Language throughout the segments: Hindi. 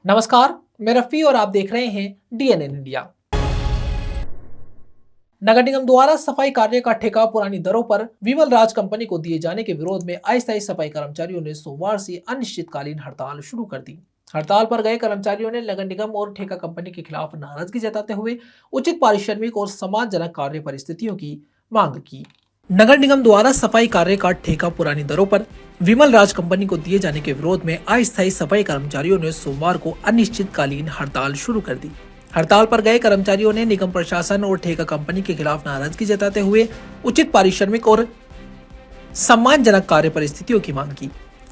नमस्कार, मैं रफी और आप देख रहे हैं डीएनएन इंडिया। नगर निगम द्वारा सफाई कार्य का ठेका पुरानी दरों पर विमल राज कंपनी को दिए जाने के विरोध में अस्थायी सफाई कर्मचारियों ने सोमवार से अनिश्चितकालीन हड़ताल शुरू कर दी। हड़ताल पर गए कर्मचारियों ने नगर निगम और ठेका कंपनी के खिलाफ नाराजगी जताते हुए उचित पारिश्रमिक और सम्मानजनक कार्य परिस्थितियों की मांग की। नगर निगम द्वारा सफाई कार्य का ठेका पुरानी दरों पर विमल राज कंपनी को दिए जाने के विरोध में अस्थायी सफाई कर्मचारियों ने सोमवार को अनिश्चितकालीन हड़ताल शुरू कर दी। हड़ताल पर गए कर्मचारियों ने निगम प्रशासन और ठेका कंपनी के खिलाफ नाराजगी जताते हुए उचित पारिश्रमिक और सम्मानजनक कार्य परिस्थितियों की मांग की।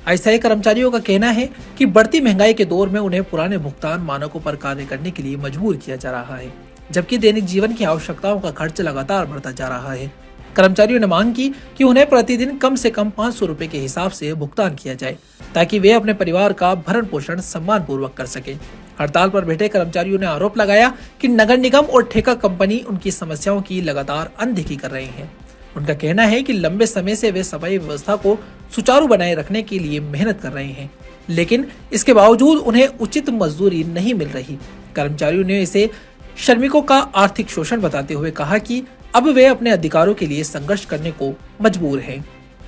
अस्थायी कर्मचारियों का कहना है कि बढ़ती महंगाई के दौर में उन्हें पुराने भुगतान मानकों पर कार्य करने के लिए मजबूर किया जा रहा है, जबकि दैनिक जीवन की आवश्यकताओं का खर्च लगातार बढ़ता जा रहा है। कर्मचारियों ने मांग की कि उन्हें प्रतिदिन कम से कम 500 रुपए के हिसाब से भुगतान किया जाए, ताकि वे अपने परिवार का भरण पोषण सम्मान पूर्वक कर सके। हड़ताल पर बैठे कर्मचारियों ने आरोप लगाया कि नगर निगम और ठेका कंपनी उनकी समस्याओं की लगातार अनदेखी कर रहे हैं। उनका कहना है कि लंबे समय से वे सफाई व्यवस्था को सुचारू बनाए रखने के लिए मेहनत कर रहे हैं, लेकिन इसके बावजूद उन्हें उचित मजदूरी नहीं मिल रही। कर्मचारियों ने इसे श्रमिकों का आर्थिक शोषण बताते हुए कहा कि अब वे अपने अधिकारों के लिए संघर्ष करने को मजबूर हैं।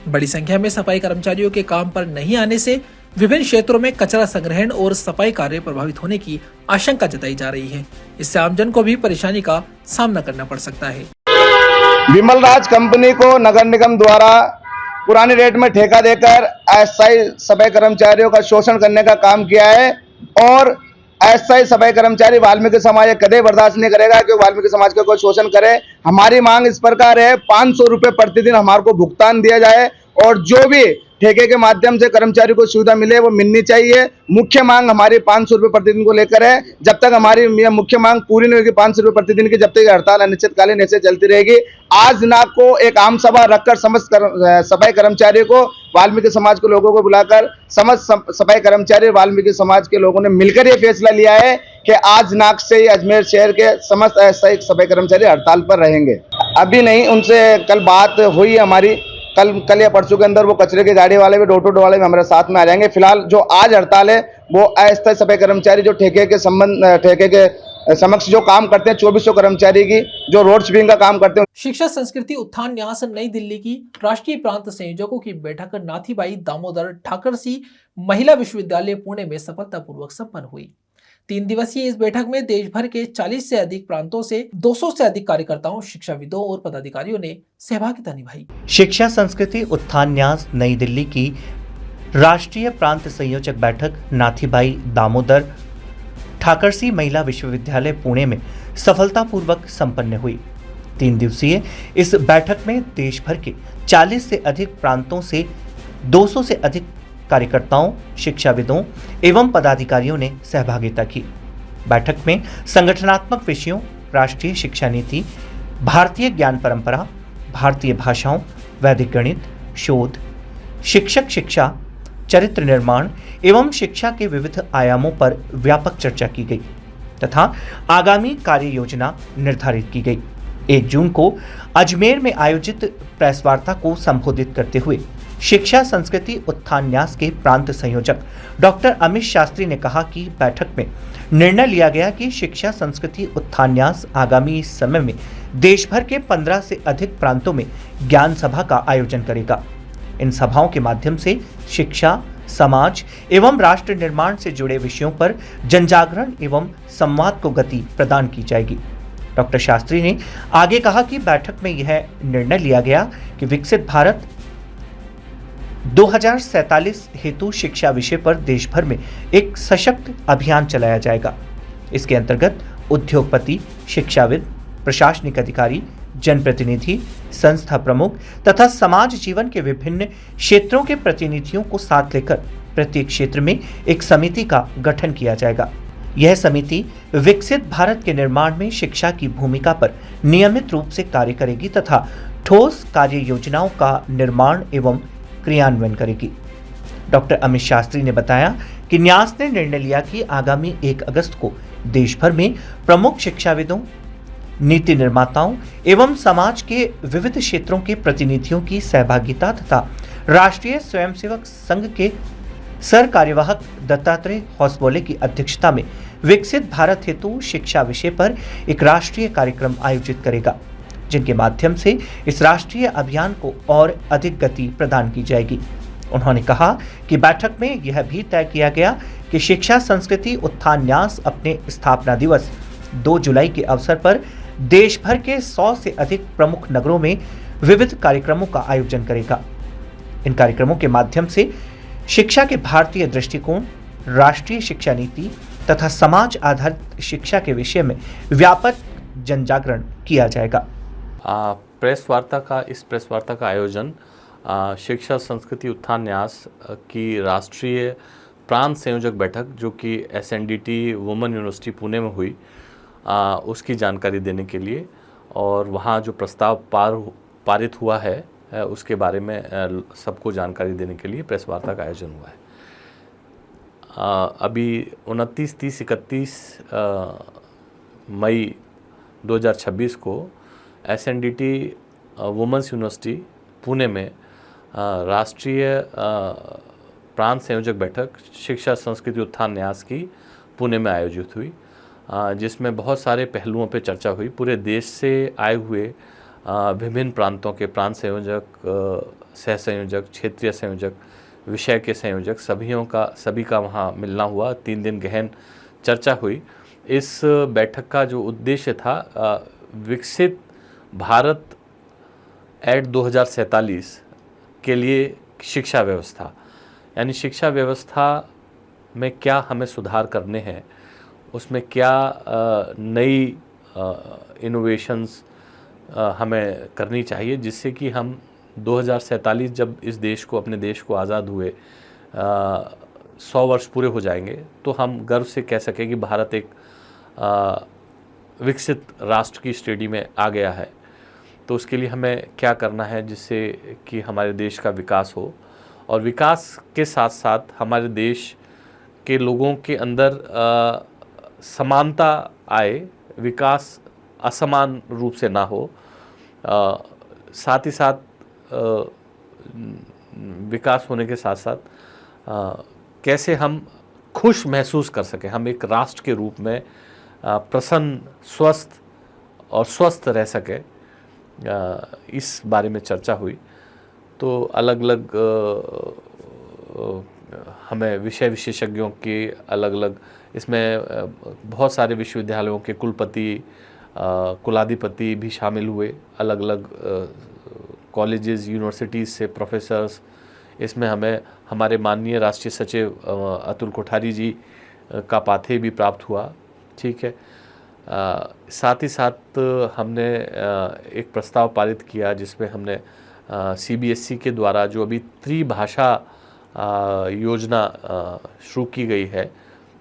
बड़ी संख्या में सफाई कर्मचारियों के काम पर नहीं आने से विभिन्न क्षेत्रों में कचरा संग्रहण और सफाई कार्य प्रभावित होने की आशंका जताई जा रही है। इससे आमजन को भी परेशानी का सामना करना पड़ सकता है। विमल राज कंपनी को नगर निगम द्वारा पुराने रेट में ठेका देकर अस्थायी सफाई कर्मचारियों का शोषण करने का काम किया है और अस्थायी सफाई कर्मचारी वाल्मीकि समाज कदे बर्दाश्त नहीं करेगा कि वाल्मीकि समाज का कोई शोषण करे। हमारी मांग इस प्रकार है, 500 रुपये प्रतिदिन हमारे को भुगतान दिया जाए और जो भी ठेके के माध्यम से कर्मचारी को सुविधा मिले वो मिलनी चाहिए। मुख्य मांग हमारी 500 रुपये प्रतिदिन को लेकर है। जब तक हमारी मुख्य मांग पूरी नहीं होगी 500 रुपये प्रतिदिन की, जब तक हड़ताल अनिश्चितकालीन ऐसे चलती रहेगी। आज दिनांक को एक आम सभा रखकर समस्त सफाई कर्मचारी को वाल्मीकि समाज के लोगों को बुलाकर समस्त सफाई कर्मचारी वाल्मीकि समाज के लोगों ने मिलकर ये फैसला लिया है कि आज दिनांक से ही अजमेर शहर के समस्त अस्थायी सफाई कर्मचारी हड़ताल पर रहेंगे। अभी नहीं, उनसे कल बात हुई हमारी, कल या परसों के अंदर वो कचरे की गाड़ी वाले भी डोर टू डोर वाले भी हमारे साथ में आ जाएंगे। फिलहाल जो आज हड़ताल है वो अस्थायी सफाई कर्मचारी जो ठेके के समक्ष जो काम करते हैं 2400 कर्मचारी की जो रोड स्वीपिंग का काम करते हैं। शिक्षा संस्कृति उत्थान न्यास नई दिल्ली की राष्ट्रीय प्रांत संयोजकों की बैठक नाथीबाई दामोदर ठाकरसी महिला विश्वविद्यालय पुणे में सफलतापूर्वक संपन्न हुई। 3 दिवसीय इस बैठक में देश भर के 40 से अधिक प्रांतों से 200 से अधिक कार्यकर्ताओं, शिक्षाविदों और पदाधिकारियों ने सहभागिता निभाई। शिक्षा संस्कृति उत्थान न्यास नई दिल्ली की राष्ट्रीय प्रांत संयोजक बैठक नाथीबाई दामोदर ठाकरसी महिला विश्वविद्यालय पुणे में सफलतापूर्वक संपन्न हुई। 3 दिवसीय इस बैठक में देश भर के 40 से अधिक प्रांतों से 200 से अधिक कार्यकर्ताओं, शिक्षाविदों एवं पदाधिकारियों ने सहभागिता की। बैठक में संगठनात्मक विषयों, राष्ट्रीय शिक्षा नीति, भारतीय ज्ञान परंपरा, भारतीय भाषाओं, वैदिक गणित, शोध, शिक्षक शिक्षा, चरित्र निर्माण एवं शिक्षा के विविध आयामों पर व्यापक चर्चा की गई तथा आगामी कार्य योजना निर्धारित की गई। 1 जून को अजमेर में आयोजित प्रेस वार्ता को संबोधित करते हुए शिक्षा संस्कृति उत्थान न्यास के प्रांत संयोजक डॉक्टर अमित शास्त्री ने कहा कि बैठक में निर्णय लिया गया कि शिक्षा संस्कृति उत्थान न्यास आगामी समय में देश भर के 15 से अधिक प्रांतों में ज्ञान सभा का आयोजन करेगा। इन सभाओं के माध्यम से शिक्षा, समाज एवं राष्ट्र निर्माण से जुड़े विषयों पर जनजागरण एवं संवाद को गति प्रदान की जाएगी। डॉक्टर शास्त्री ने आगे कहा कि बैठक में यह निर्णय लिया गया कि विकसित भारत 2047 हेतु शिक्षा विषय पर देश भर में एक सशक्त अभियान चलाया जाएगा। इसके अंतर्गत उद्योगपति, शिक्षाविद, प्रशासनिक अधिकारी, जनप्रतिनिधि, संस्था प्रमुख तथा समाज जीवन के विभिन्न क्षेत्रों के प्रतिनिधियों को साथ लेकर प्रत्येक क्षेत्र में एक समिति का गठन किया जाएगा। यह समिति विकसित भारत के निर्माण में शिक्षा की भूमिका पर नियमित रूप से कार्य करेगी तथा ठोस कार्य योजनाओं का निर्माण एवं क्रियान्वयन करेगी। डॉक्टर अमित शास्त्री ने बताया कि न्यास ने निर्णय लिया कि आगामी 1 अगस्त को देश भर में प्रमुख शिक्षाविदों, नीति निर्माताओं एवं समाज के विविध क्षेत्रों के प्रतिनिधियों की सहभागिता तथा राष्ट्रीय स्वयंसेवक संघ के सर कार्यवाहक दत्तात्रेय होसबोले की अध्यक्षता में विकसित भारत हेतु शिक्षा विषय पर एक राष्ट्रीय कार्यक्रम आयोजित करेगा, जिनके माध्यम से इस राष्ट्रीय अभियान को और अधिक गति प्रदान की जाएगी। उन्होंने कहा कि बैठक में यह भी तय किया गया कि शिक्षा संस्कृति उत्थान न्यास अपने स्थापना दिवस 2 जुलाई के अवसर पर देश भर के 100 से अधिक प्रमुख नगरों में विविध कार्यक्रमों का आयोजन करेगा। इन कार्यक्रमों के माध्यम से शिक्षा के भारतीय दृष्टिकोण, राष्ट्रीय शिक्षा नीति तथा समाज आधारित शिक्षा के विषय में व्यापक जनजागरण किया जाएगा। इस प्रेस वार्ता का आयोजन शिक्षा संस्कृति उत्थान न्यास की राष्ट्रीय प्रांत संयोजक बैठक जो कि SNDT वुमेन यूनिवर्सिटी पुणे में हुई, उसकी जानकारी देने के लिए और वहाँ जो प्रस्ताव पारित हुआ है उसके बारे में सबको जानकारी देने के लिए प्रेस वार्ता का आयोजन हुआ है। अभी 29, 30, 31 मई 2026 को SNDT वुमेन्स यूनिवर्सिटी पुणे में राष्ट्रीय प्रांत संयोजक बैठक शिक्षा संस्कृति उत्थान न्यास की पुणे में आयोजित हुई, जिसमें बहुत सारे पहलुओं पर चर्चा हुई। पूरे देश से आए हुए विभिन्न प्रांतों के प्रांत संयोजक, सह संयोजक, क्षेत्रीय संयोजक, विषय के संयोजक सभी का वहाँ मिलना हुआ। 3 दिन गहन चर्चा हुई। इस बैठक का जो उद्देश्य था, विकसित भारत एट 2047 के लिए शिक्षा व्यवस्था, यानी शिक्षा व्यवस्था में क्या हमें सुधार करने हैं, उसमें क्या नई इनोवेशंस हमें करनी चाहिए, जिससे कि हम 2047 जब अपने देश को आज़ाद हुए 100 वर्ष पूरे हो जाएंगे, तो हम गर्व से कह सकें कि भारत एक विकसित राष्ट्र की श्रेणी में आ गया है। तो उसके लिए हमें क्या करना है जिससे कि हमारे देश का विकास हो, और विकास के साथ साथ हमारे देश के लोगों के अंदर समानता आए, विकास असमान रूप से ना हो। साथ ही साथ विकास होने के साथ साथ कैसे हम खुश महसूस कर सकें, हम एक राष्ट्र के रूप में प्रसन्न, स्वस्थ रह सके, इस बारे में चर्चा हुई। तो अलग अलग हमें विषय विशेषज्ञों के अलग अलग, इसमें बहुत सारे विश्वविद्यालयों के कुलपति, कुलाधिपति भी शामिल हुए, अलग अलग कॉलेजेस, यूनिवर्सिटीज़ से प्रोफेसर्स। इसमें हमें हमारे माननीय राष्ट्रीय सचिव अतुल कोठारी जी का पाथेय भी प्राप्त हुआ। ठीक है। साथ ही साथ हमने एक प्रस्ताव पारित किया जिसमें हमने CBSE के द्वारा जो अभी त्रिभाषा योजना शुरू की गई है,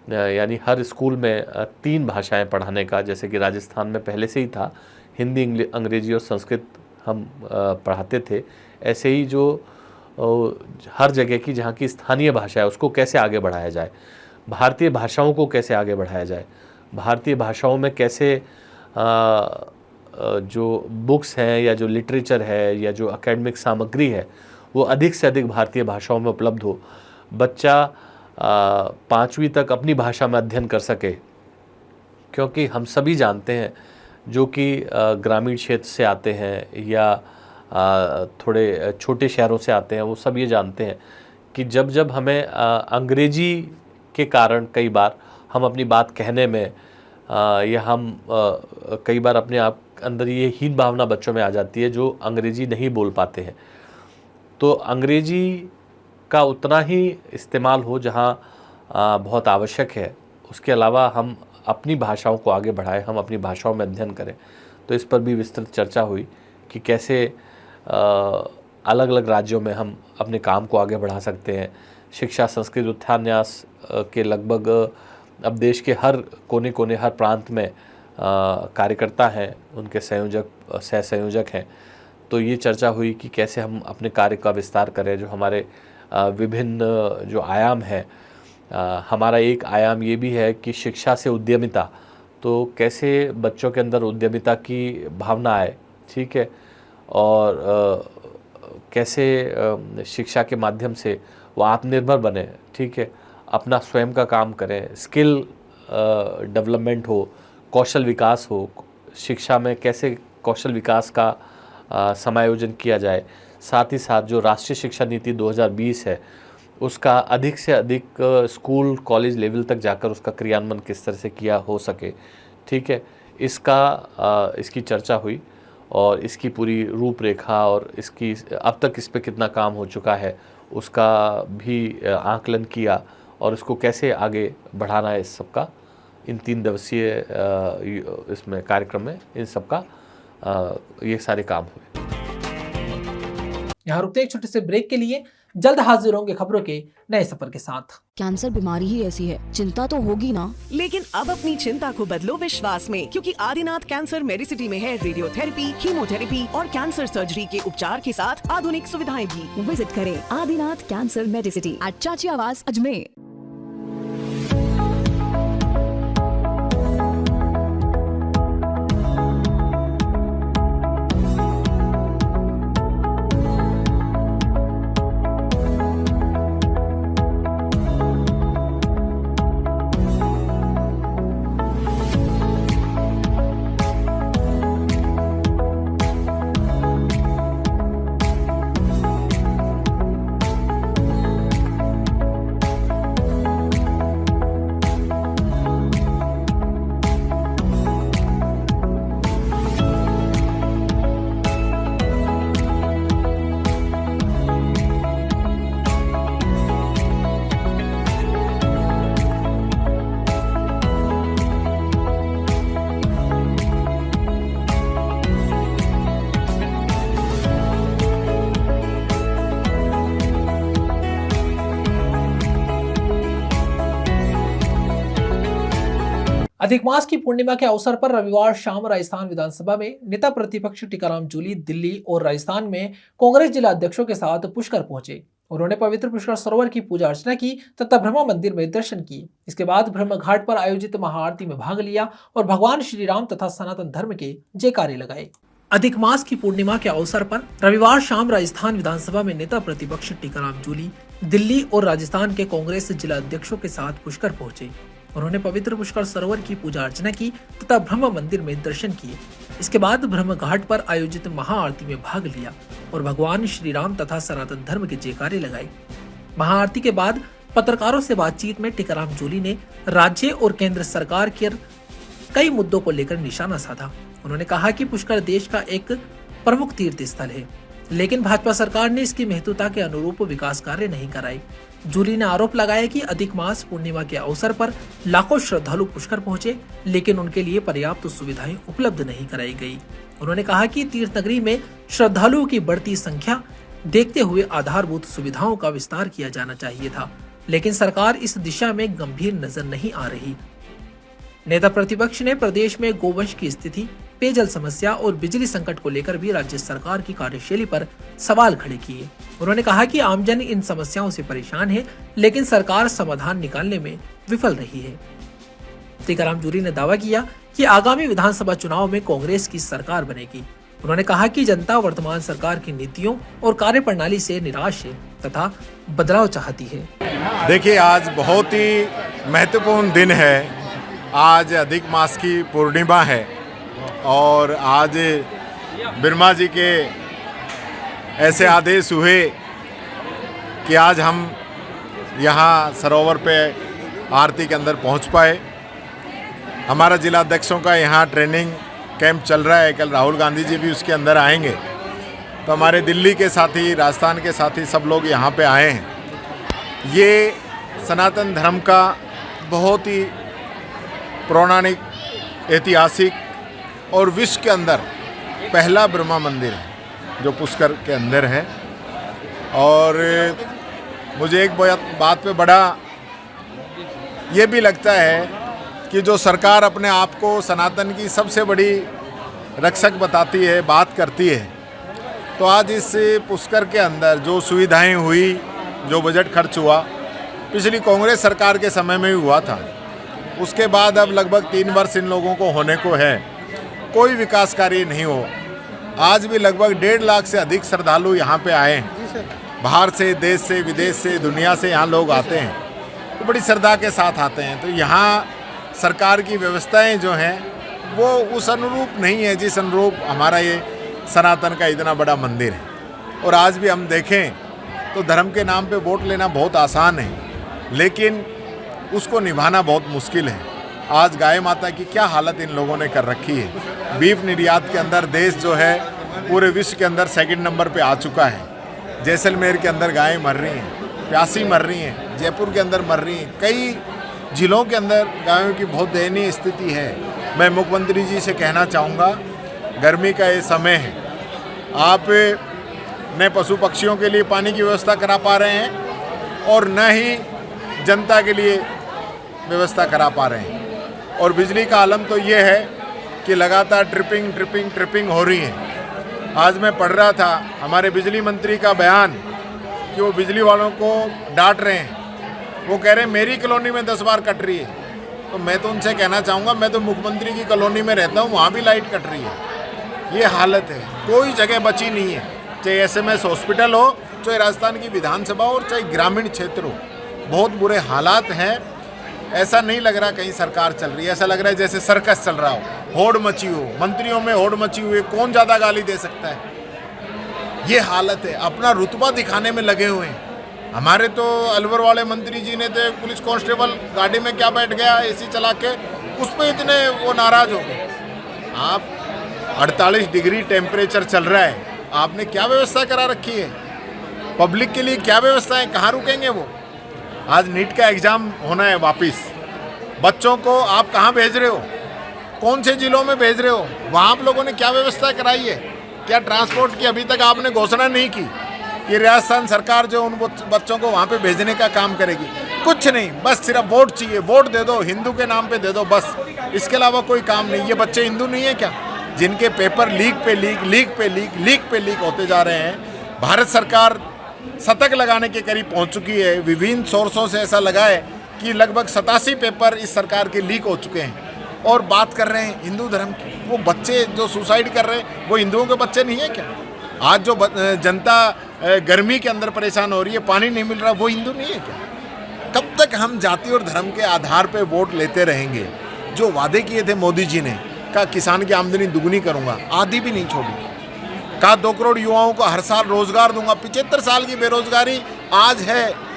यानी हर स्कूल में 3 भाषाएं पढ़ाने का, जैसे कि राजस्थान में पहले से ही था, हिंदी, अंग्रेजी और संस्कृत हम पढ़ाते थे। ऐसे ही जो हर जगह की जहाँ की स्थानीय भाषा है उसको कैसे आगे बढ़ाया जाए, भारतीय भाषाओं को कैसे आगे बढ़ाया जाए, भारतीय भाषाओं में कैसे जो बुक्स हैं या जो लिटरेचर है या जो एकेडमिक सामग्री है वो अधिक से अधिक भारतीय भाषाओं में उपलब्ध हो, बच्चा 5वीं तक अपनी भाषा में अध्ययन कर सके। क्योंकि हम सभी जानते हैं जो कि ग्रामीण क्षेत्र से आते हैं या थोड़े छोटे शहरों से आते हैं, वो सब ये जानते हैं कि जब हमें अंग्रेजी के कारण कई बार हम अपनी बात कहने में या हम कई बार अपने आप अंदर ये हीन भावना बच्चों में आ जाती है जो अंग्रेजी नहीं बोल पाते हैं। तो अंग्रेजी का उतना ही इस्तेमाल हो जहाँ बहुत आवश्यक है, उसके अलावा हम अपनी भाषाओं को आगे बढ़ाएं, हम अपनी भाषाओं में अध्ययन करें। तो इस पर भी विस्तृत चर्चा हुई कि कैसे अलग अलग राज्यों में हम अपने काम को आगे बढ़ा सकते हैं। शिक्षा संस्कृति उत्थान न्यास के लगभग अब देश के हर कोने कोने, हर प्रांत में कार्यकर्ता हैं, उनके संयोजक, सह संयोजक हैं। तो ये चर्चा हुई कि कैसे हम अपने कार्य का विस्तार करें, जो हमारे विभिन्न जो आयाम हैं। हमारा एक आयाम ये भी है कि शिक्षा से उद्यमिता, तो कैसे बच्चों के अंदर उद्यमिता की भावना आए, ठीक है, और कैसे शिक्षा के माध्यम से वो आत्मनिर्भर बने, ठीक है, अपना स्वयं का काम करें, स्किल डेवलपमेंट हो, कौशल विकास हो, शिक्षा में कैसे कौशल विकास का समायोजन किया जाए, साथ ही साथ जो राष्ट्रीय शिक्षा नीति 2020 है उसका अधिक से अधिक स्कूल कॉलेज लेवल तक जाकर उसका क्रियान्वयन किस तरह से किया हो सके, ठीक है, इसकी चर्चा हुई और इसकी पूरी रूपरेखा और इसकी अब तक इस पे कितना काम हो चुका है उसका भी आकलन किया और इसको कैसे आगे बढ़ाना है, इस सब का इन 3 दिवसीय इसमें कार्यक्रम में इन सब का ये सारे काम हुए। यहाँ रुकते एक छोटे से ब्रेक के लिए, जल्द हाजिर होंगे खबरों के नए सफर के साथ। कैंसर बीमारी ही ऐसी है, चिंता तो होगी ना। लेकिन अब अपनी चिंता को बदलो विश्वास में, क्योंकि आदिनाथ कैंसर मेडिसिटी में है रेडियोथेरेपी, कीमोथेरेपी और कैंसर सर्जरी के उपचार के साथ आधुनिक सुविधाएं भी। विजिट करें आदिनाथ कैंसर मेडिसिटी एट चाची आवास अजमेर। अधिक मास की पूर्णिमा के अवसर पर रविवार शाम राजस्थान विधानसभा में नेता प्रतिपक्ष टीकाराम जूली दिल्ली और राजस्थान में कांग्रेस जिला अध्यक्षों के साथ पुष्कर पहुंचे। उन्होंने पवित्र पुष्कर सरोवर की पूजा अर्चना की तथा ब्रह्मा मंदिर में दर्शन किए। इसके बाद ब्रह्म घाट पर आयोजित महाआरती में भाग लिया और भगवान श्री राम तथा सनातन धर्म के जयकारे लगाए। अधिक मास की पूर्णिमा के अवसर पर रविवार शाम राजस्थान विधानसभा में नेता प्रतिपक्ष टीकाराम जूली दिल्ली और राजस्थान के कांग्रेस जिला अध्यक्षों के साथ पुष्कर पहुंचे। उन्होंने पवित्र पुष्कर सरोवर की पूजा अर्चना की तथा ब्रह्म मंदिर में दर्शन किए। इसके बाद ब्रह्म घाट पर आयोजित महाआरती में भाग लिया और भगवान श्री राम तथा सनातन धर्म के जयकारे लगाए। महाआरती के बाद पत्रकारों से बातचीत में टीकाराम जूली ने राज्य और केंद्र सरकार के कई मुद्दों को लेकर निशाना साधा। उन्होंने कहा कि पुष्कर देश का एक प्रमुख तीर्थ स्थल है, लेकिन भाजपा सरकार ने इसकी महत्वता के अनुरूप विकास कार्य नहीं कराए। जूली ने आरोप लगाया कि अधिक मास पूर्णिमा के अवसर पर लाखों श्रद्धालु पुष्कर पहुंचे, लेकिन उनके लिए पर्याप्त सुविधाएं उपलब्ध नहीं कराई गई। उन्होंने कहा कि तीर्थ नगरी में श्रद्धालुओं की बढ़ती संख्या देखते हुए आधारभूत सुविधाओं का विस्तार किया जाना चाहिए था, लेकिन सरकार इस दिशा में गंभीर नजर नहीं आ रही। नेता प्रतिपक्ष ने प्रदेश में गोवंश की स्थिति, पेयजल समस्या और बिजली संकट को लेकर भी राज्य सरकार की कार्यशैली पर सवाल खड़े किए। उन्होंने कहा कि आमजन इन समस्याओं से परेशान है, लेकिन सरकार समाधान निकालने में विफल रही है। टीकाराम जूली ने दावा किया कि आगामी विधानसभा चुनाव में कांग्रेस की सरकार बनेगी। उन्होंने कहा कि जनता वर्तमान सरकार की नीतियों और कार्यप्रणाली से निराश है तथा बदलाव चाहती है। देखिए, आज बहुत ही महत्वपूर्ण दिन है। आज अधिक मास की पूर्णिमा है और आज ब्रह्मा जी के ऐसे आदेश हुए कि आज हम यहाँ सरोवर पे आरती के अंदर पहुँच पाए। हमारा जिला अध्यक्षों का यहाँ ट्रेनिंग कैंप चल रहा है। कल राहुल गांधी जी भी उसके अंदर आएंगे, तो हमारे दिल्ली के साथी, राजस्थान के साथी सब लोग यहाँ पे आए हैं। ये सनातन धर्म का बहुत ही पौराणिक, ऐतिहासिक और विश्व के अंदर पहला ब्रह्मा मंदिर है जो पुष्कर के अंदर है। और मुझे एक बात पे बड़ा ये भी लगता है कि जो सरकार अपने आप को सनातन की सबसे बड़ी रक्षक बताती है, बात करती है, तो आज इस पुष्कर के अंदर जो सुविधाएं हुई, जो बजट खर्च हुआ, पिछली कांग्रेस सरकार के समय में ही हुआ था। उसके बाद अब लगभग 3 वर्ष इन लोगों को होने को है, कोई विकास कार्य नहीं हो। आज भी लगभग 1.5 लाख से अधिक श्रद्धालु यहाँ पे आए हैं बाहर से, देश से, विदेश से, दुनिया से यहाँ लोग आते हैं तो बड़ी श्रद्धा के साथ आते हैं। तो यहाँ सरकार की व्यवस्थाएं जो हैं वो उस अनुरूप नहीं है जिस अनुरूप हमारा ये सनातन का इतना बड़ा मंदिर है। और आज भी हम देखें तो धर्म के नाम पे वोट लेना बहुत आसान है, लेकिन उसको निभाना बहुत मुश्किल है। आज गाय माता की क्या हालत इन लोगों ने कर रखी है। बीफ निर्यात के अंदर देश जो है पूरे विश्व के अंदर सेकंड नंबर पे आ चुका है। जैसलमेर के अंदर गायें मर रही हैं, प्यासी मर रही हैं, जयपुर के अंदर मर रही हैं, कई जिलों के अंदर गायों की बहुत दयनीय स्थिति है। मैं मुख्यमंत्री जी से कहना चाहूँगा, गर्मी का ये समय है, आप न पशु पक्षियों के लिए पानी की व्यवस्था करा पा रहे हैं और न ही जनता के लिए व्यवस्था करा पा रहे हैं। और बिजली का आलम तो ये है कि लगातार ट्रिपिंग हो रही है। आज मैं पढ़ रहा था हमारे बिजली मंत्री का बयान कि वो बिजली वालों को डांट रहे हैं। वो कह रहे हैं मेरी कॉलोनी में 10 बार कट रही है। तो मैं तो उनसे कहना चाहूँगा, मैं तो मुख्यमंत्री की कॉलोनी में रहता हूँ, वहाँ भी लाइट कट रही है। ये हालत है, कोई जगह बची नहीं है, चाहे SMS हॉस्पिटल हो, चाहे राजस्थान की विधानसभा हो, चाहे ग्रामीण क्षेत्र हो। बहुत बुरे हालात हैं। ऐसा नहीं लग रहा कहीं सरकार चल रही है, ऐसा लग रहा है जैसे सर्कस चल रहा हो, होड़ मची हो, मंत्रियों में होड़ मची हुई है, कौन ज़्यादा गाली दे सकता है। ये हालत है, अपना रुतबा दिखाने में लगे हुए हैं। हमारे तो अलवर वाले मंत्री जी ने तो पुलिस कांस्टेबल गाड़ी में क्या बैठ गया AC चला के, उस पर इतने वो नाराज़ हो गए। आप 48 डिग्री टेम्परेचर चल रहा है, आपने क्या व्यवस्था करा रखी है? पब्लिक के लिए क्या व्यवस्था है? कहाँ रुकेंगे वो? आज नीट का एग्ज़ाम होना है वापस, बच्चों को आप कहाँ भेज रहे हो? कौन से जिलों में भेज रहे हो? वहाँ आप लोगों ने क्या व्यवस्था कराई है? क्या ट्रांसपोर्ट की अभी तक आपने घोषणा नहीं की कि राजस्थान सरकार जो उन बच्चों को वहाँ पे भेजने का काम करेगी? कुछ नहीं, बस सिर्फ वोट चाहिए, वोट दे दो, हिंदू के नाम पे दे दो, बस। इसके अलावा कोई काम नहीं। ये बच्चे हिंदू नहीं है क्या, जिनके पेपर लीक पे लीक होते जा रहे हैं? भारत सरकार शतक लगाने के करीब पहुंच चुकी है। विभिन्न सोर्सों से ऐसा लगा है कि लगभग 87 पेपर इस सरकार के लीक हो चुके हैं। और बात कर रहे हैं हिंदू धर्म की। वो बच्चे जो सुसाइड कर रहे हैं वो हिंदुओं के बच्चे नहीं है क्या? आज जो जनता गर्मी के अंदर परेशान हो रही है, पानी नहीं मिल रहा, वो हिंदू नहीं है क्या? कब तक हम जाति और धर्म के आधार पर वोट लेते रहेंगे? जो वादे किए थे मोदी जी ने, कहा किसान की आमदनी दुगनी करूँगा, आधी भी नहीं छोड़ी। कहा 2 करोड़ युवाओं को हर साल रोजगार दूंगा। 75 साल की बेरोजगारी आज है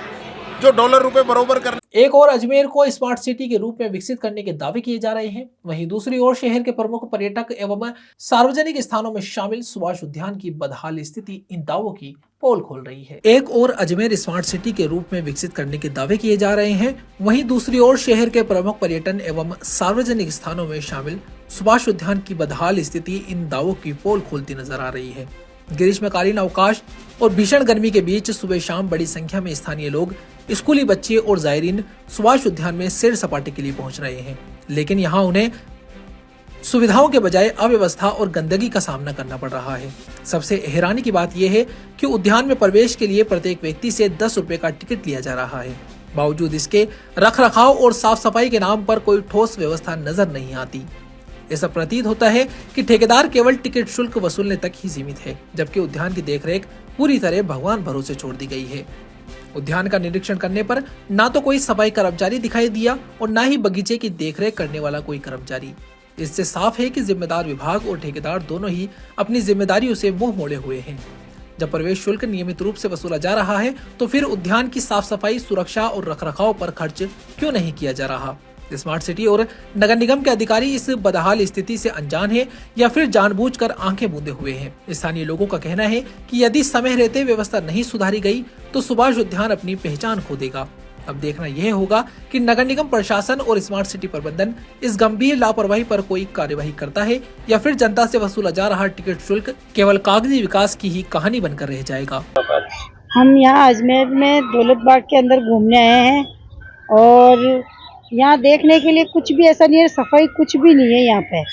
जो डॉलर रुपए बरोबर कर। एक और अजमेर को स्मार्ट सिटी के रूप में विकसित करने के दावे किए जा रहे हैं, वहीं दूसरी ओर शहर के प्रमुख पर्यटक एवं सार्वजनिक स्थानों में शामिल सुभाष उद्यान की बदहाल स्थिति इन दावों की पोल खोल रही है। एक और अजमेर स्मार्ट सिटी के रूप में विकसित करने के दावे किए जा रहे हैं, वहीं दूसरी ओर शहर के प्रमुख पर्यटन एवं सार्वजनिक स्थानों में शामिल सुभाष उद्यान की बदहाल स्थिति इन दावों की पोल खोलती नजर आ रही है। ग्रीष्मकालीन अवकाश और भीषण गर्मी के बीच सुबह शाम बड़ी संख्या में स्थानीय लोग, स्कूली बच्चे और जायरीन सुभाष उद्यान में सैर सपाटे के लिए पहुंच रहे हैं, लेकिन यहां उन्हें सुविधाओं के बजाय अव्यवस्था और गंदगी का सामना करना पड़ रहा है। सबसे हैरानी की बात यह है कि उद्यान में प्रवेश के लिए प्रत्येक व्यक्ति से 10 रुपए का टिकट लिया जा रहा है। बावजूद इसके रखरखाव और साफ सफाई के नाम पर कोई ठोस व्यवस्था नजर नहीं आती। ऐसा प्रतीत होता है कि ठेकेदार केवल टिकट शुल्क वसूलने तक ही सीमित है, जबकि उद्यान की देखरेख पूरी तरह भगवान भरोसे छोड़ दी गई है। उद्यान का निरीक्षण करने पर ना तो कोई सफाई कर्मचारी दिखाई दिया और ना ही बगीचे की देखरेख करने वाला कोई कर्मचारी। इससे साफ है कि जिम्मेदार विभाग और ठेकेदार दोनों ही अपनी जिम्मेदारियों से मुंह मोड़े हुए हैं। जब प्रवेश शुल्क नियमित रूप से वसूला जा रहा है तो फिर उद्यान की साफ सफाई, सुरक्षा और रखरखाव पर खर्च क्यों नहीं किया जा रहा? स्मार्ट सिटी और नगर निगम के अधिकारी इस बदहाल स्थिति से अनजान है या फिर जानबूझकर आंखें मूंदे हुए हैं। स्थानीय लोगों का कहना है कि यदि समय रहते व्यवस्था नहीं सुधारी गई तो सुभाष उद्यान अपनी पहचान खो देगा। अब देखना यह होगा कि नगर निगम प्रशासन और स्मार्ट सिटी प्रबंधन इस गंभीर लापरवाही पर कोई कार्यवाही करता है या फिर जनता से वसूला जा रहा टिकट शुल्क केवल कागजी विकास की ही कहानी बनकर रह जाएगा। हम यहाँ अजमेर में दौलत बाग के अंदर घूमने आए हैं और यहाँ देखने के लिए कुछ भी ऐसा नहीं है, सफाई कुछ भी नहीं है यहाँ पे।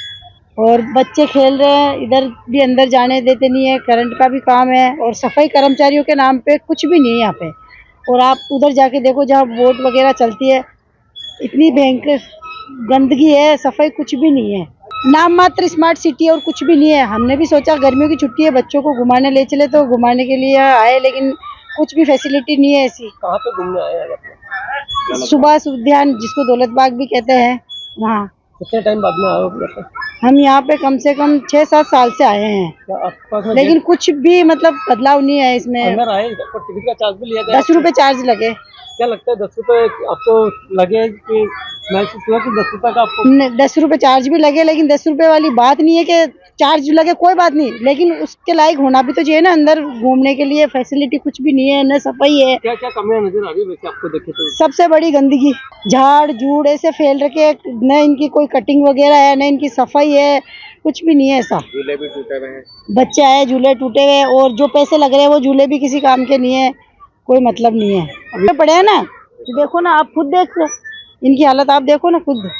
और बच्चे खेल रहे हैं, इधर भी अंदर जाने देते नहीं है, करंट का भी काम है और सफाई कर्मचारियों के नाम पे कुछ भी नहीं है यहाँ पे। और आप उधर जाके देखो जहाँ वोट वगैरह चलती है, इतनी भयंकर गंदगी है, सफाई कुछ भी नहीं है। नाम मात्र स्मार्ट सिटी और कुछ भी नहीं है। हमने भी सोचा गर्मियों की छुट्टी है, बच्चों को घुमाने ले चले तो घुमाने के लिए आए, लेकिन कुछ भी फैसिलिटी नहीं है ऐसी। कहाँ पे घूमने आए हैं आप? सुभाष उद्यान जिसको दौलत बाग भी कहते हैं, वहाँ। कितने टाइम बाद में आए हो यहाँ पे? हम यहाँ पे कम से कम 6-7 साल से आए हैं, क्या आसपास में लेकिन कुछ भी मतलब बदलाव नहीं है इसमें। अंदर आए तो टिकट का चार्ज भी लिया गया? 10 रुपए चार्ज लगे। क्या लगता है 10 रुपए आपको लगे कि महसूस हुआ कि 10 रुपए का आपको? 10 रुपए चार्ज भी लगे, लेकिन 10 रुपए वाली बात नहीं है कि चार्ज लगे, कोई बात नहीं, लेकिन उसके लायक होना भी तो चाहिए ना। अंदर घूमने के लिए फैसिलिटी कुछ भी नहीं है, न सफाई है। क्या क्या कमियां नजर आ रही है वैसे आपको देखे तो? सबसे बड़ी गंदगी, झाड़ झूड़ ऐसे फैल रखे, न इनकी कोई कटिंग वगैरह है, न इनकी सफाई है, कुछ भी नहीं है ऐसा। झूले भी टूटे हुए हैं, बच्चे आए, झूले टूटे हुए, और जो पैसे लग रहे हैं वो झूले भी किसी काम के नहीं है, कोई मतलब नहीं है। अभी पड़े हैं ना, देखो ना, आप खुद देखो इनकी हालत, आप देखो ना खुद।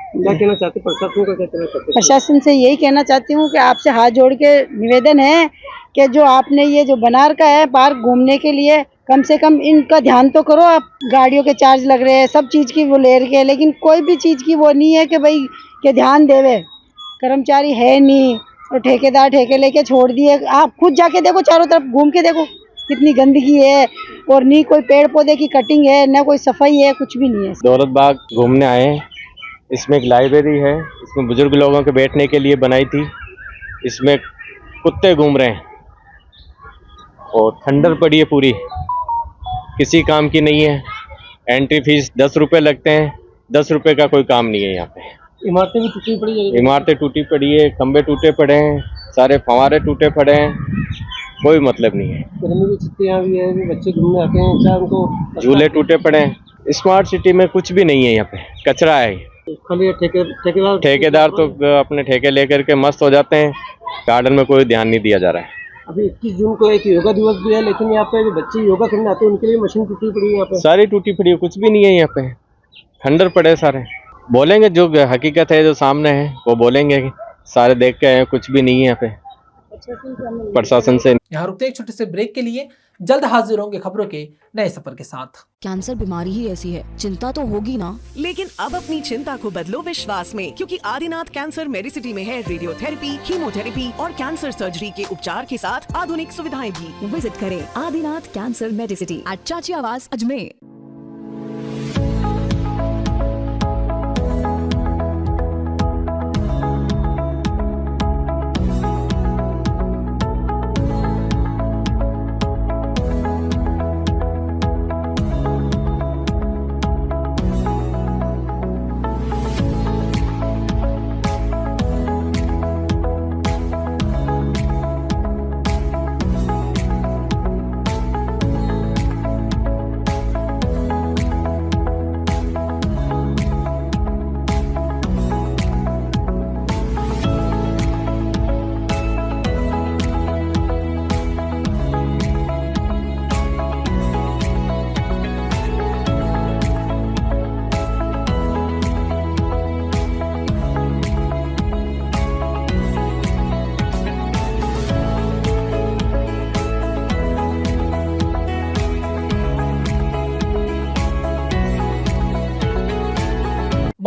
क्या कहना चाहते प्रशासन को? क्या कहना चाहते? प्रशासन से यही कहना चाहती हूँ कि आपसे हाथ जोड़ के निवेदन है कि जो आपने ये जो बना रखा है पार्क घूमने के लिए, कम से कम इनका ध्यान तो करो। आप गाड़ियों के चार्ज लग रहे हैं, सब चीज़ की वो ले रहे हैं, लेकिन कोई भी चीज़ की वो नहीं है कि भाई के ध्यान देवे। कर्मचारी है नहीं और ठेकेदार ठेके लेके छोड़ दिए। आप खुद जाके देखो, चारों तरफ घूम के देखो कितनी गंदगी है, और नहीं कोई पेड़ पौधे की कटिंग है, न कोई सफाई है, कुछ भी नहीं है। दौलत बाग घूमने आए हैं। इसमें एक लाइब्रेरी है, इसमें बुजुर्ग लोगों के बैठने के लिए बनाई थी। इसमें कुत्ते घूम रहे हैं और खंडर पड़ी है पूरी, किसी काम की नहीं है। एंट्री फीस 10 रुपये लगते हैं, 10 रुपये का कोई काम नहीं है यहाँ पे। इमारतें भी टूटी पड़ी है, इमारतें टूटी पड़ी है, खंबे टूटे पड़े हैं, सारे फंवारे टूटे पड़े हैं, कोई मतलब नहीं है। गर्मी की छुट्टियाँ भी है, भी बच्चे घूमने आते हैं, क्या उनको? झूले टूटे पड़े हैं। स्मार्ट सिटी में कुछ भी नहीं है, यहाँ पे कचरा है। खाली ठेकेदार तो अपने ठेके लेकर के मस्त हो जाते हैं, गार्डन में कोई ध्यान नहीं दिया जा रहा है। अभी 21 जून को एक योगा दिवस भी है, लेकिन यहाँ पे जो बच्चे योगा करने आते हैं उनके लिए मशीन टूटी पड़ी है यहाँ पे। सारी टूटी पड़ी है, कुछ भी नहीं है यहाँ पे, खंडर पड़े सारे। बोलेंगे जो हकीकत है, जो सामने है वो बोलेंगे, सारे देख के आए, कुछ भी नहीं है यहाँ पे प्रशासन से। यहाँ रुकते एक छोटे से ब्रेक के लिए, जल्द हाजिर होंगे खबरों के नए सफर के साथ। कैंसर बीमारी ही ऐसी है, चिंता तो होगी ना। लेकिन अब अपनी चिंता को बदलो विश्वास में, क्योंकि आदिनाथ कैंसर मेडिसिटी में है रेडियोथेरेपी, कीमोथेरेपी और कैंसर सर्जरी के उपचार के साथ आधुनिक सुविधाएं भी। विजिट करें आदिनाथ कैंसर मेडिसिटी एट चाची आवास अजमेर।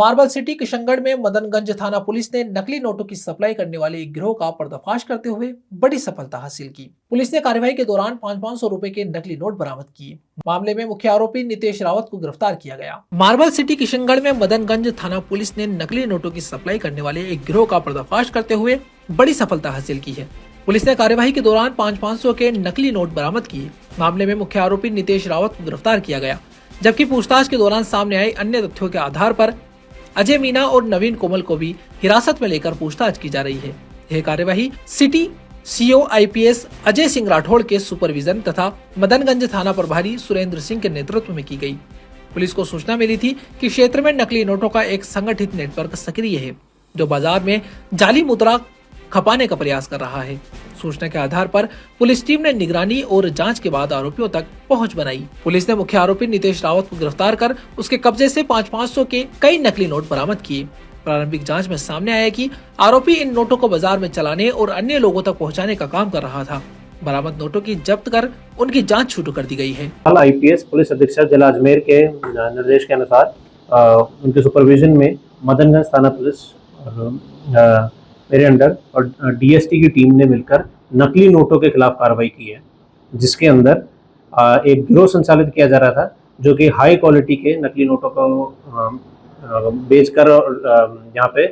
मार्बल सिटी किशनगढ़ में मदनगंज थाना पुलिस ने नकली नोटों की सप्लाई करने वाले एक गिरोह का पर्दाफाश करते हुए बड़ी सफलता हासिल की। पुलिस ने कार्रवाई के दौरान 500 रुपए के नकली नोट बरामद किए। मामले में मुख्य आरोपी नितेश रावत को गिरफ्तार किया गया। मार्बल सिटी किशनगढ़ में मदनगंज थाना पुलिस ने नकली नोटों की सप्लाई करने वाले एक गिरोह का पर्दाफाश करते हुए बड़ी सफलता हासिल की है। पुलिस ने कार्यवाही के दौरान 500 के नकली नोट बरामद किए। मामले में मुख्य आरोपी नितेश रावत को गिरफ्तार किया गया, जबकि पूछताछ के दौरान सामने आए अन्य तथ्यों के आधार पर अजय मीना और नवीन कोमल को भी हिरासत में लेकर पूछताछ की जा रही है। यह कार्यवाही city CO IPS Ajay Singh Rathore के सुपरविजन तथा मदनगंज थाना प्रभारी सुरेंद्र सिंह के नेतृत्व में की गई। पुलिस को सूचना मिली थी कि क्षेत्र में नकली नोटों का एक संगठित नेटवर्क सक्रिय है, जो बाजार में जाली मुद्रा खपाने का प्रयास कर रहा है। सूचना के आधार पर पुलिस टीम ने निगरानी और जांच के बाद आरोपियों तक पहुंच बनाई। पुलिस ने मुख्य आरोपी नितेश रावत को गिरफ्तार कर उसके कब्जे से 500 के कई नकली नोट बरामद किए। प्रारंभिक जांच में सामने आया कि आरोपी इन नोटों को बाजार में चलाने और अन्य लोगों तक पहुंचाने का काम कर रहा था। बरामद नोटों की जब्त कर उनकी जांच शुरू कर दी गई है। आईपीएस पुलिस अधीक्षक जिला अजमेर के निर्देश के अनुसार उनके सुपरविजन में मदनगंज थाना पुलिस और मेरे अंडर और डीएसटी की टीम ने मिलकर नकली नोटों के खिलाफ कार्रवाई की है, जिसके अंदर एक गिरोह संचालित किया जा रहा था जो कि हाई क्वालिटी के नकली नोटों को बेचकर यहाँ पे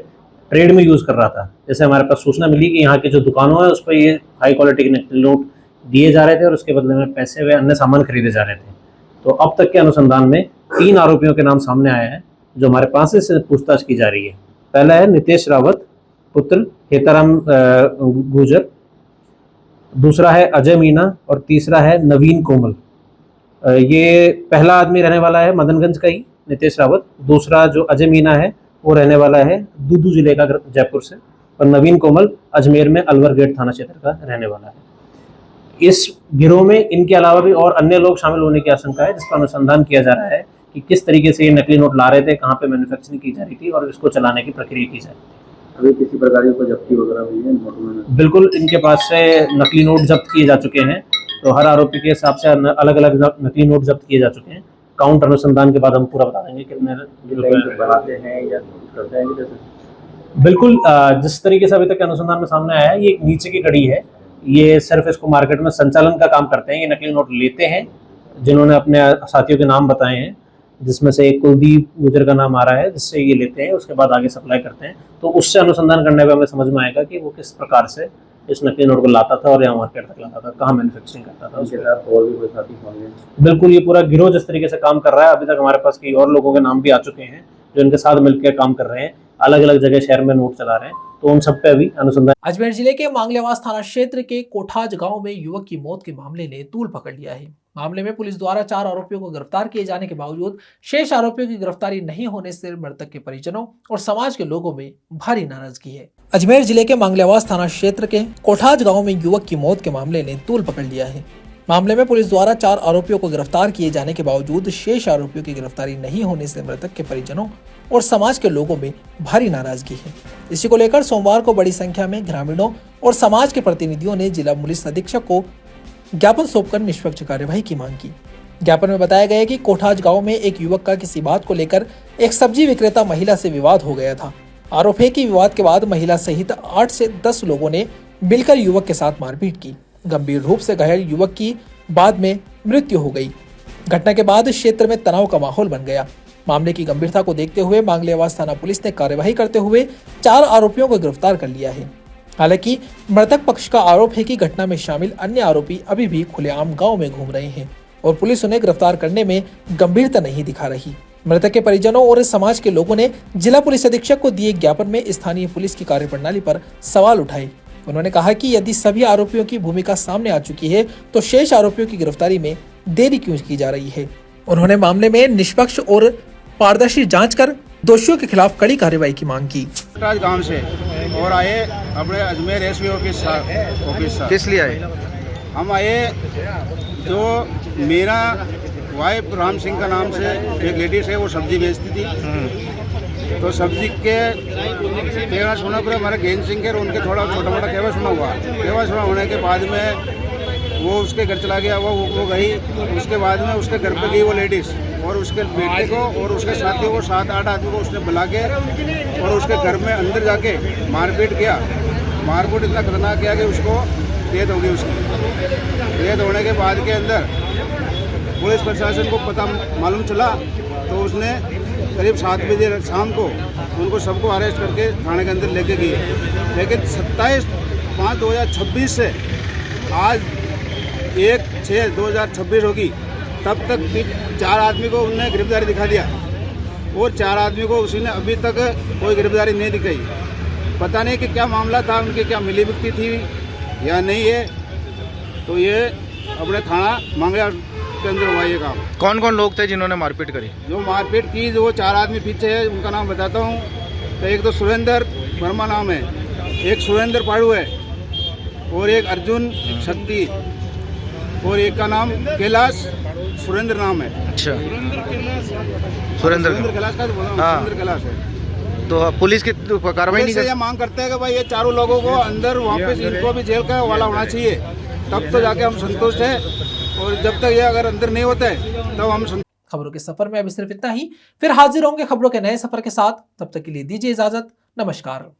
ट्रेड में यूज़ कर रहा था। जैसे हमारे पास सूचना मिली कि यहाँ की जो दुकानों है उस पर ये हाई क्वालिटी के नकली नोट दिए जा रहे थे और उसके बदले में पैसे व अन्य सामान खरीदे जा रहे थे। तो अब तक के अनुसंधान में 3 आरोपियों के नाम सामने आए हैं जो हमारे पास से पूछताछ की जा रही है। पहला है नितेश रावत पुत्र हेताराम गुर्जर, दूसरा है अजय मीना और तीसरा है नवीन कोमल। ये पहला आदमी रहने वाला है मदनगंज का ही नितेश रावत, दूसरा जो अजय मीना है वो रहने वाला है दूदू जिले का जयपुर से, और नवीन कोमल अजमेर में अलवर गेट थाना क्षेत्र का रहने वाला है। इस गिरोह में इनके अलावा भी और अन्य लोग शामिल होने की आशंका है, जिस पर अनुसंधान किया जा रहा है कि किस तरीके से ये नकली नोट ला रहे थे, कहाँ पे मैन्युफैक्चरिंग की जा रही थी और इसको चलाने की प्रक्रिया की जा रही थी। अभी किसी प्रकार की कोई जब्ती वगैरह हुई है नोटों में? बिल्कुल, इनके पास से नकली नोट जब्त किए जा चुके हैं। तो हर आरोपी के हिसाब से अलग अलग नकली नोट जब्त किए जा चुके हैं। काउंट अनुसंधान के बाद हम पूरा बता देंगे कितने बनाते हैं या करते हैं जैसे। बिल्कुल, जिस तरीके से अभी तक अनुसंधान में सामने आया है, ये एक नीचे की कड़ी है। ये सिर्फ इसको मार्केट में संचालन का काम करते हैं। ये नकली नोट लेते हैं, जिन्होंने अपने साथियों के नाम बताए हैं, जिसमें से एक कुलदीप गुर्जर का नाम आ रहा है, जिससे ये लेते हैं, उसके बाद आगे सप्लाई करते हैं। तो उससे अनुसंधान करने पर हमें समझ में आएगा कि वो किस प्रकार से इस नकली नोट को लाता था और यहाँ मार्केट तक लाता था, कहाँ मैन्युफैक्चरिंग करता था। उसके साथ और भी कोई साथी होंगे? बिल्कुल, ये पूरा गिरोह जिस तरीके से काम कर रहा है, अभी तक हमारे पास कई और लोगों के नाम भी आ चुके हैं जो इनके साथ मिलकर काम कर रहे हैं, अलग अलग जगह शहर में नोट चला रहे हैं। तो उन सब पे अभी अनुसंधान। अजमेर जिले के मांगलेवास थाना क्षेत्र के कोठाज गांव में युवक की मौत के मामले ने तूल पकड़ लिया है। मामले में पुलिस द्वारा 4 आरोपियों को गिरफ्तार किए जाने के बावजूद शेष आरोपियों की गिरफ्तारी नहीं होने से मृतक के परिजनों और समाज के लोगों में भारी नाराजगी है। अजमेर जिले के मांगलेवास थाना क्षेत्र के कोठाज गांव में युवक की मौत के मामले ने तूल पकड़ लिया है। मामले में पुलिस द्वारा 4 आरोपियों को गिरफ्तार किए जाने के बावजूद शेष आरोपियों की गिरफ्तारी नहीं होने से मृतक के परिजनों और समाज के लोगों में भारी नाराजगी है। इसी को लेकर सोमवार को बड़ी संख्या में ग्रामीणों और समाज के प्रतिनिधियों ने जिला पुलिस अधीक्षक को ज्ञापन सौंपकर निष्पक्ष कार्यवाही की मांग की। ज्ञापन में बताया गया कि कोठाज गांव में एक युवक का किसी बात को लेकर एक सब्जी विक्रेता महिला से विवाद हो गया था। आरोप है कि विवाद के बाद महिला सहित 8 से 10 लोगों ने मिलकर युवक के साथ मारपीट की। गंभीर रूप से घायल युवक की बाद में मृत्यु हो गई। घटना के बाद क्षेत्र में तनाव का माहौल बन गया। मामले की गंभीरता को देखते हुए मांगलेवास थाना पुलिस ने कार्यवाही करते हुए 4 आरोपियों को गिरफ्तार कर लिया है। हालांकि मृतक पक्ष का आरोप है कि घटना में शामिल अन्य आरोपी अभी भी खुलेआम गांव में घूम रहे हैं और पुलिस उन्हें गिरफ्तार करने में गंभीरता नहीं दिखा रही। मृतक के परिजनों और समाज के लोगों ने जिला पुलिस अधीक्षक को दिए ज्ञापन में स्थानीय पुलिस की कार्यप्रणाली पर सवाल उठाए। उन्होंने कहा कि यदि सभी आरोपियों की भूमिका सामने आ चुकी है तो शेष आरोपियों की गिरफ्तारी में देरी क्यों की जा रही है। उन्होंने मामले में निष्पक्ष और पारदर्शी जांच कर दोषियों के खिलाफ कड़ी कार्रवाई की मांग की। गांव से और आए अपने अजमेर एसपी ऑफिस किस लिए आए? हम आए जो मेरा वाइफ राम सिंह का नाम से एक लेडीज है, वो सब्जी बेचती थी। तो सब्जी के कहना सुना पूरा हमारे गेंद सिंह के उनके थोड़ा छोटा मोटा कहवा सुना हुआ। कहवा सुना होने के बाद में वो उसके घर चला गया, वो गई। उसके बाद में उसके घर पे गई वो लेडीज़ और उसके बेटे को और उसके साथियों को 7-8 आदमी को उसने बुला के और उसके घर में अंदर जाके मारपीट किया। मारपीट इतना खतरनाक किया कि उसको डेथ हो गई। उसकी डेथ होने के बाद के अंदर पुलिस प्रशासन को पता मालूम चला तो उसने करीब 7 बजे शाम को उनको सबको अरेस्ट करके थाने के अंदर लेके गए। लेकिन 27/5/2026 से आज 1/6/2026 होगी, तब तक भी 4 आदमी को उनने गिरफ्तारी दिखा दिया और 4 आदमी को उसी ने अभी तक कोई गिरफ्तारी नहीं दिखाई। पता नहीं कि क्या मामला था, उनकी क्या मिलीभगती थी या नहीं है। तो ये अपने थाना मांगलेवास के अंदर हुआ ये काम। कौन कौन लोग थे जिन्होंने मारपीट करी? जो मारपीट की, जो 4 आदमी पीछे है, उनका नाम बताता हूँ। तो एक तो सुरेंद्र वर्मा नाम है, एक सुरेंद्र पाड़ू है और एक अर्जुन शक्ति और एक का नाम कैलाश सुरेंद्र नाम है। अच्छा, सुरेंद्र कैलाश का तो बोला, सुरेंद्र कैलाश है। तो पुलिस की कार्रवाई नहीं ये मांग करते हैं कि भाई ये चारों लोगों को अंदर वापस इनको भी जेल का वाला होना चाहिए, तब तो जाके हम संतुष्ट हैं। और जब तक ये अगर अंदर नहीं होता है तब हम खबरों के सफर में अभी सिर्फ इतना ही। फिर हाजिर होंगे खबरों के नए सफर के साथ। तब तक के लिए दीजिए इजाजत। नमस्कार।